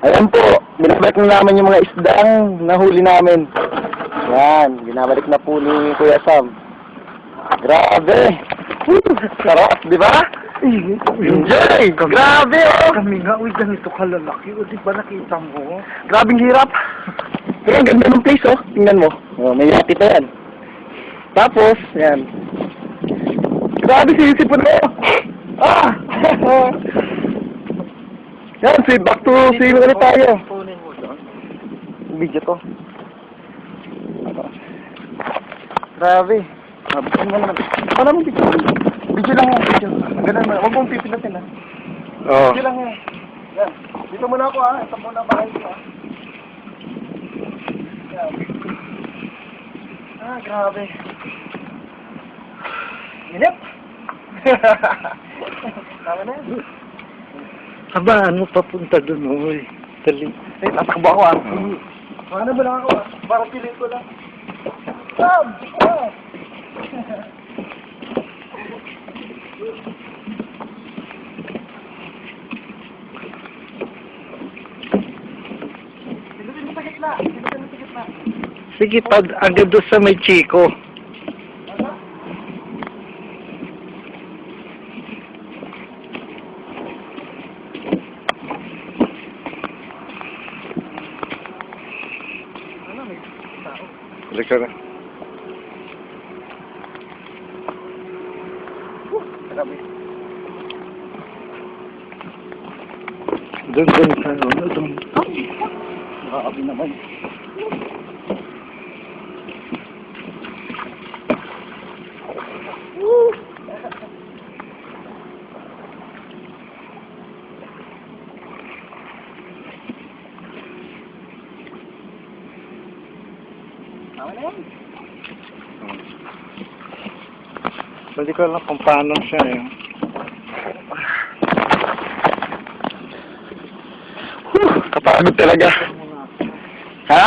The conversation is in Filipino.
Ayan po, binabalik na namin yung mga isdang nahuli namin. Yan, binabalik na po ni Kuya Sam. Grabe! Sarap, di ba? Enjoy! Grabe, oh! Kami nga, uy, ganito kalalaki. O, di ba nakita mo? Grabing hirap. Pero ang ganda ng place, oh. Tingnan mo. Oh, may yati pa yan. Tapos, yan. Grabe, sinisipon mo! Ah! Yan, back to swimming ulit tayo. Kunin mo doon. Video to. Grabe. Ano mo naman? Paano mo video? Video lang yan, video. Ganun mo. Huwag mong pipinutin, ha? Oo. Video lang yan. Yan. Dito muna ako, ha? Ito muna bahay ko, ha? Yan. Ah, grabe. Inip! Tama na yan. Abaan mo papunta doon, uy. Dali. Eh, tatakbo ako, ha? Paano ba lang ako, ha? Para piling ko lang. Sam! Ah! Pinutin mo sa gitna. Pinutin mo sa gitna. Sige, agad doon sa may chiko. Halika na. Grabe. Doon sa ano, doon. Nakakabi naman. Tama na yan. Hindi ko alam kung paano siya eh. Kapagod talaga. Ha?